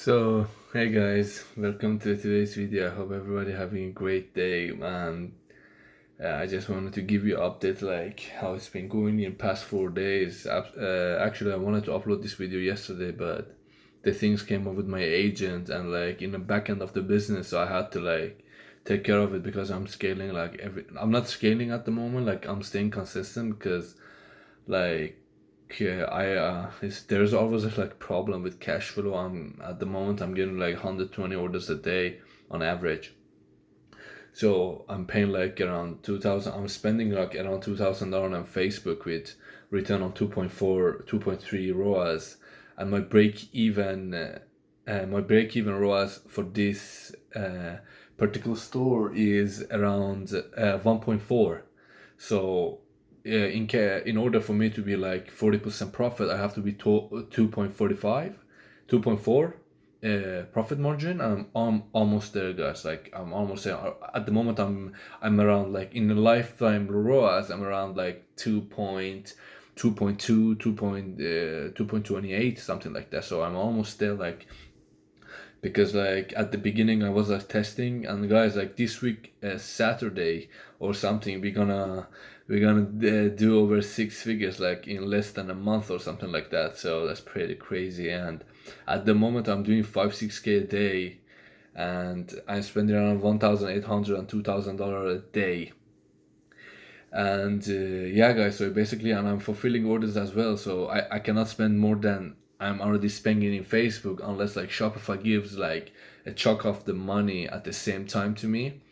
So, hey guys, welcome to today's video. I hope everybody having a great day. And I just wanted to give you an update like how it's been going in past 4 days. Actually, I wanted to upload this video yesterday, but the things came up with my agent and like in the back end of the business, so I had to like take care of it because I'm scaling like I'm not scaling at the moment, like I'm staying consistent because like there's always a like problem with cash flow. I'm at the moment I'm getting like 120 orders a day on average. So I'm paying like around 2,000. I'm spending like around $2,000 on Facebook with return on 2.4, 2.3 ROAS, and my break even ROAS for this particular store is around 1.4. So in order for me to be like 40% profit, I have to be 2.45, 2.4 profit margin. I'm almost there, guys. Like I'm almost there. At the moment, I'm around like in the lifetime ROAS, I'm around like 2.2, 2.28, something like that. So I'm almost there. Like because like at the beginning I was like testing, and guys, like this week Saturday or something, we're gonna do over six figures like in less than a month or something like that. So that's pretty crazy. And at the moment I'm doing 5 6K a day, and I'm spending around 1,800 and $2,000 a day. And yeah, guys, so basically, and I'm fulfilling orders as well, so I cannot spend more than I'm already spending in Facebook unless like Shopify gives like a chunk of the money at the same time to me,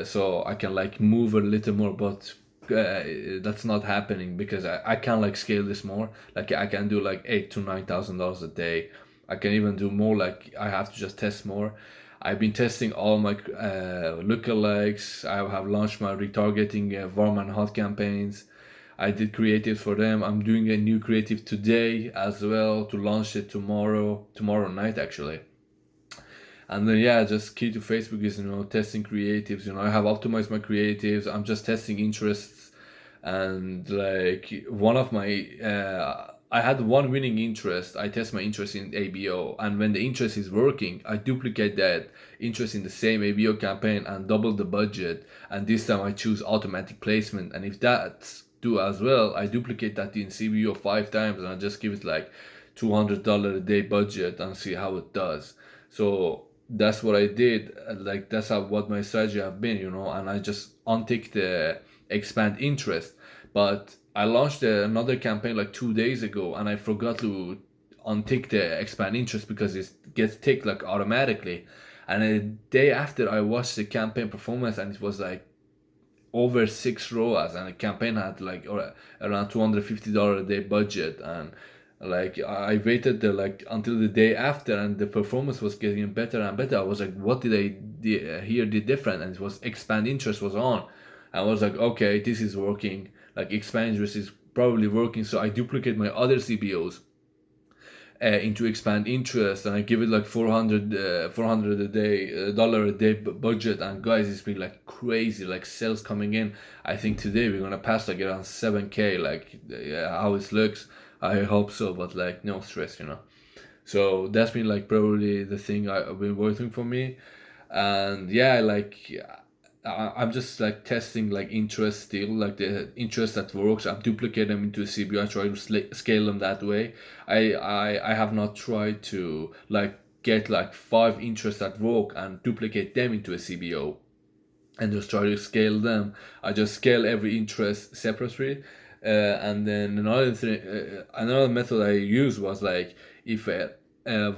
so I can like move a little more. But that's not happening because I can like scale this more. Like I can do like $8,000 to $9,000 a day. I can even do more. Like I have to just test more. I've been testing all my lookalikes. I have launched my retargeting warm and hot campaigns. I did creative for them. I'm doing a new creative today as well to launch it tomorrow night actually. And then yeah, just key to Facebook is testing creatives. I have optimized my creatives. I'm just testing interests, and like one of my I had one winning interest. I test my interest in ABO, and when the interest is working, I duplicate that interest in the same ABO campaign and double the budget. And this time I choose automatic placement, and if that's do as well, I duplicate that in CBO 5 times, and I just give it like $200 a day budget and see how it does. So that's what I did. Like that's how what my strategy have been, and I just untick the expand interest. But I launched another campaign like 2 days ago, and I forgot to untick the expand interest because it gets ticked like automatically. And a day after, I watched the campaign performance, and it was like over 6 ROAS, and the campaign had like around $250 a day budget. And like I waited like until the day after, and the performance was getting better and better. I was like, what did hear did different? And it was expand interest was on. I was like, okay, this is working. Like expand interest is probably working. So I duplicate my other CBOs into expand interest, and I give it like 400 a day dollar a day budget. And guys, it's been like crazy, like sales coming in. I think today we're gonna pass like around 7K. Like yeah, how it looks, I hope so, but like no stress. So that's been like probably the thing I've been working for me. And yeah, like I'm just like testing like interest still, like the interest that works. I duplicate them into a CBO. I try to scale them that way. I have not tried to like get like 5 interests that work and duplicate them into a CBO and just try to scale them. I just scale every interest separately. And then another method I used was like if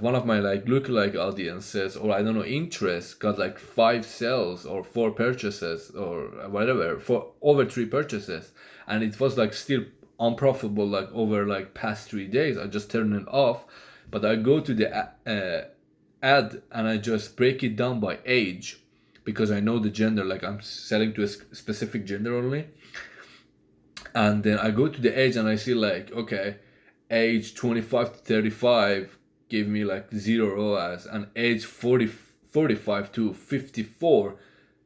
one of my like lookalike audiences, or I don't know, interest got like 5 sales or 4 purchases or whatever for over 3 purchases, and it was like still unprofitable like over like past 3 days, I just turn it off. But I go to the ad, and I just break it down by age because I know the gender, like I'm selling to a specific gender only. And then I go to the age, and I see like, okay, age 25 to 35 gave me like 0 ROAS, and age 45 to 54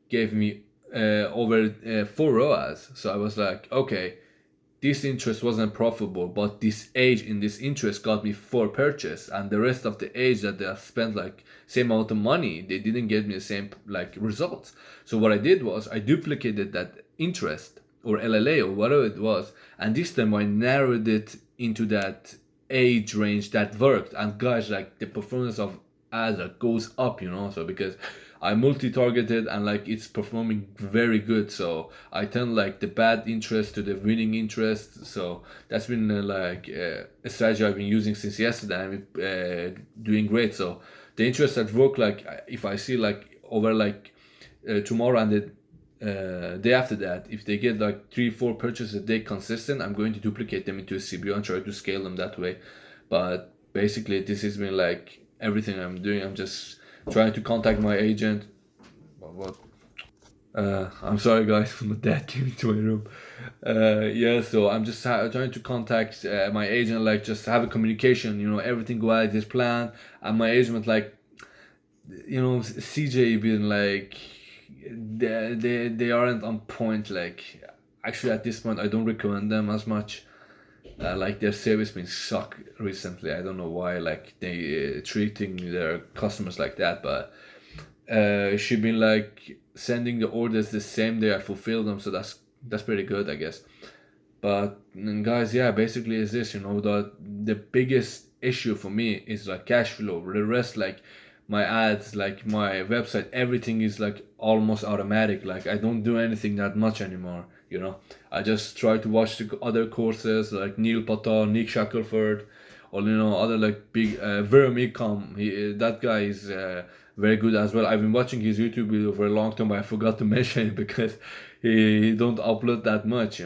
gave me over 4 ROAS. So I was like, okay, this interest wasn't profitable, but this age in this interest got me 4 purchase, and the rest of the age that they have spent like same amount of money, they didn't get me the same like results. So what I did was I duplicated that interest or LLA or whatever it was, and this time I narrowed it into that age range that worked. And guys, like the performance of ads like goes up, so because I multi-targeted and like it's performing very good, so I turn like the bad interest to the winning interest. So that's been a strategy I've been using since yesterday. I'm doing great. So the interest at work, like if I see like over like tomorrow and the day after that, if they get like 3-4 purchases a day consistent, I'm going to duplicate them into a CBO and try to scale them that way. But basically this has been like everything I'm doing. I'm just trying to contact my agent. What? I'm sorry guys, my dad came into my room. Yeah, so I'm just trying to contact my agent, like just have a communication, everything go out as planned. And my agent, like, CJ being like, they aren't on point. Like, actually at this point I don't recommend them as much. Like their service been suck recently. I don't know why. Like they treating their customers like that. But she been like sending the orders the same day I fulfill them. So that's pretty good, I guess. But guys, yeah, basically is this. The biggest issue for me is like cash flow. The rest, like my ads, like my website, everything is like almost automatic. Like I don't do anything that much anymore. I just try to watch the other courses like Neil Patel, Nick Shackelford, or other like big Verum Ecom. That guy is very good as well. I've been watching his YouTube video for a long time, but I forgot to mention it because he don't upload that much.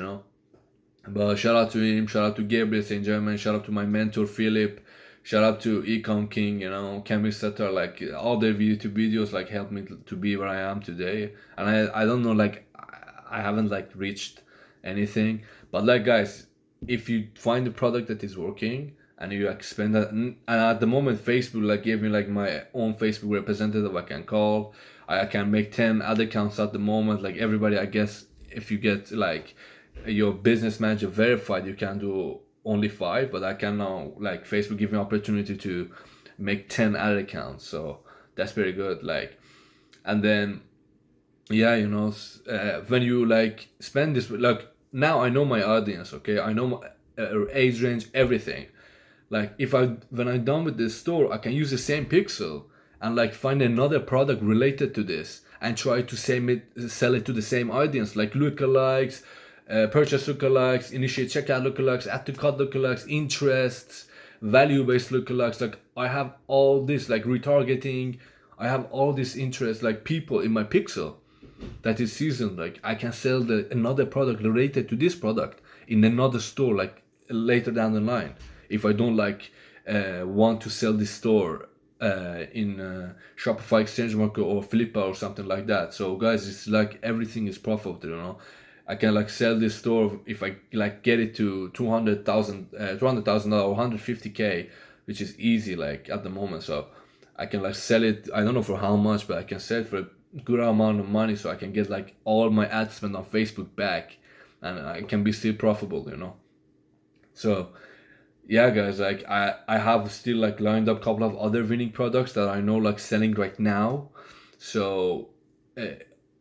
But shout out to him, shout out to Gabriel St. Germain, shout out to my mentor Philip, shout out to Ecom King, Camille Sutter, like all their YouTube videos like helped me to be where I am today. And I don't know, like I haven't like reached anything, but like guys, if you find a product that is working and you expand that, and at the moment Facebook like gave me like my own Facebook representative I can call. I can make 10 ad accounts at the moment. Like everybody, I guess if you get like your business manager verified, you can do only 5, but I can now, like Facebook give me opportunity to make 10 ad accounts, so that's very good. Like, and then yeah, when you like spend this, like now I know my audience, okay, I know my age range, everything. Like when I'm done with this store, I can use the same pixel and like find another product related to this and try to sell it to the same audience, like lookalikes, purchase lookalikes, initiate checkout lookalikes, add to cart lookalikes, interests, value-based lookalikes. Like I have all this, like retargeting, I have all this interest, like people in my pixel that is seasoned. Like I can sell another product related to this product in another store, like later down the line, if I don't like want to sell this store in Shopify Exchange Market or Flippa or something like that. So guys, it's like everything is profitable. I can like sell this store if I like get it to $200,000 or 150K, which is easy like at the moment. So I can like sell it, I don't know for how much, but I can sell it for a good amount of money, so I can get like all my ad spend on Facebook back, and I can be still profitable. So yeah guys, like I have still like lined up a couple of other winning products that I know like selling right now. So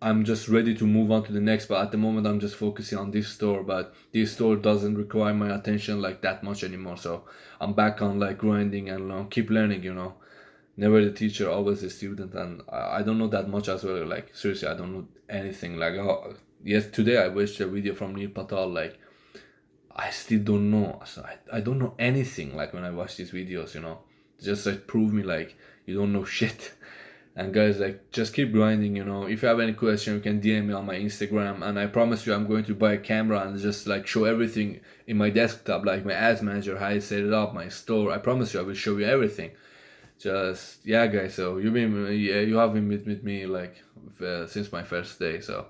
I'm just ready to move on to the next, but at the moment I'm just focusing on this store. But this store doesn't require my attention like that much anymore, so I'm back on like grinding and keep learning. Never the teacher, always the student. And I don't know that much as well. Like seriously, I don't know anything. Like yes, today I watched a video from Neil Patel. Like I still don't know. So I don't know anything. Like when I watch these videos, just like prove me like you don't know shit. And guys, like just keep grinding. If you have any question, you can DM me on my Instagram. And I promise you, I'm going to buy a camera and just like show everything in my desktop, like my ads manager, how I set it up, my store. I promise you, I will show you everything. Just yeah guys, so you have been with me like since my first day. So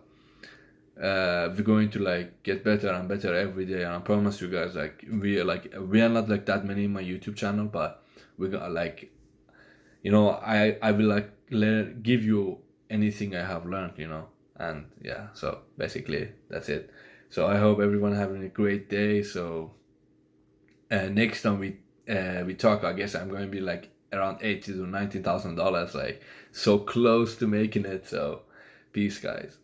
we're going to like get better and better every day, and I promise you guys, like we are not like that many in my YouTube channel, but we got like I will like give you anything I have learned. And yeah, so basically that's it. So I hope everyone having a great day. So next time we talk, I guess I'm going to be like around $80,000 to $90,000, like so close to making it. So peace, guys.